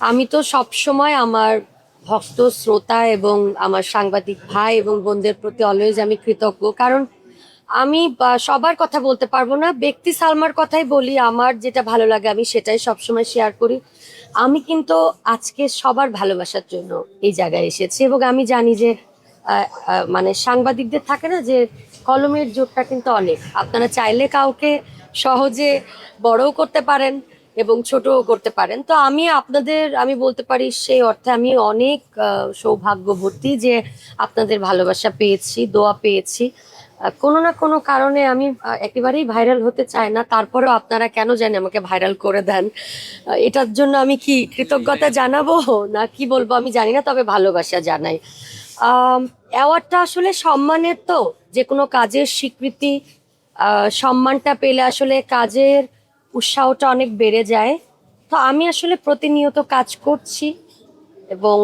আমি তো সবসময় আমার ভক্ত শ্রোতা এবং আমার সাংবাদিক ভাই এবং বোনদের প্রতি অলওয়েজ আমি কৃতজ্ঞ। কারণ আমি সবার কথা বলতে পারবো না, ব্যক্তি সালমার কথাই বলি। আমার যেটা ভালো লাগে আমি সেটাই সবসময় শেয়ার করি। আমি কিন্তু আজকে সবার ভালোবাসার জন্য এই জায়গায় এসেছি এবং আমি জানি যে মানে সাংবাদিকদের থাকে না যে কলমের জোরটা কিন্তু অনেক। আপনারা চাইলে কাউকে সহজে বড়ও করতে পারেন এবং ছোটও করতে পারেন। তো আমি বলতে পারি সেই অর্থে আমি অনেক সৌভাগ্যবতী যে আপনাদের ভালোবাসা পেয়েছি, দোয়া পেয়েছি। কোনো না কোনো কারণে আমি একেবারেই ভাইরাল হতে চাই না, তারপরেও আপনারা কেন জানি আমাকে ভাইরাল করে দেন। এটার জন্য আমি কি কৃতজ্ঞতা জানাবো না কি বলবো আমি জানি না, তবে ভালোবাসা জানাই। অ্যাওয়ার্ডটা আসলে সম্মানের, তো যে কোনো কাজের স্বীকৃতি, সম্মানটা পেলে আসলে কাজের উৎসাহটা অনেক বেড়ে যায়। তো আমি আসলে প্রতিনিয়ত কাজ করছি এবং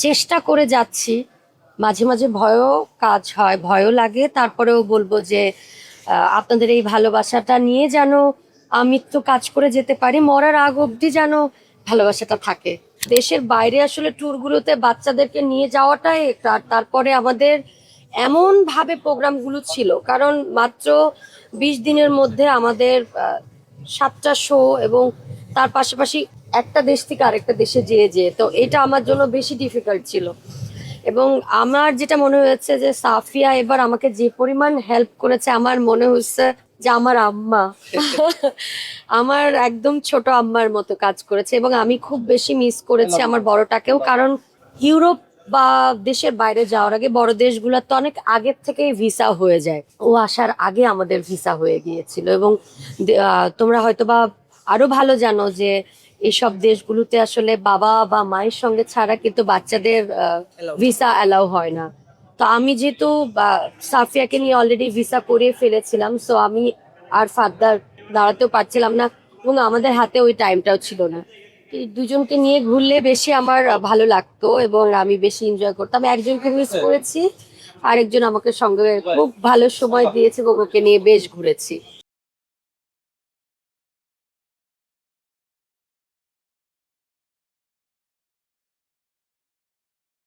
চেষ্টা করে যাচ্ছি। মাঝে মাঝে ভয়ও কাজ হয়, ভয়ও লাগে, তারপরেও বলবো যে আপনাদের এই ভালোবাসাটা নিয়ে যেন আমি তো কাজ করে যেতে পারি, মরার আগ অবধি যেন ভালোবাসাটা থাকে। দেশের বাইরে আসলে ট্যুরগুলোতে বাচ্চাদেরকে নিয়ে যাওয়াটাই তারপরে আমাদের এমন ভাবে প্রোগ্রামগুলো ছিল, কারণ মাত্র 20 দিনের মধ্যে আমাদের 7টা শো এবং তার পাশাপাশি একটা দেশ থেকে আরেকটা দেশে যেয়ে যেয়ে, তো এটা আমার জন্য বেশি ডিফিকাল্ট ছিল। এবং আমার যেটা মনে হয়েছে যে সাফিয়া এবার আমাকে যে পরিমাণ হেল্প করেছে, আমার মনে হচ্ছে যে আমার আম্মা আমার একদম ছোট আম্মার মতো কাজ করেছে। এবং আমি খুব বেশি মিস করেছি আমার বড়টাকেও, কারণ ইউরোপ বা দেশের বাইরে যাওয়ার আগে বড় দেশগুলোর তো অনেক আগের থেকেই ভিসা হয়ে যায়, ও আসার আগে আমাদের ভিসা হয়ে গিয়েছিল। এবং তোমরা হয়তোবা আরো ভালো জানো যে এইসব দেশগুলোতে আসলে বাবা বা মায়ের সঙ্গে ছাড়া কিন্তু বাচ্চাদের ভিসা অ্যালাউ হয় না। তো আমি যেহেতু সাফিয়াকে নিয়ে অলরেডি ভিসা করিয়ে ফেলেছিলাম, সো আমি আর ফার্দার দাঁড়াতেও পারছিলাম না এবং আমাদের হাতে ওই টাইমটাও ছিল না। এই দুজনকে নিয়ে ঘুরলে বেশি আমার ভালো লাগতো এবং আমি বেশি এনজয় করতাম। একজনকে মিস করেছি, আরেকজন আমাকে সঙ্গে খুব ভালো সময় দিয়েছে এবং ওকে নিয়ে বেশ ঘুরেছি।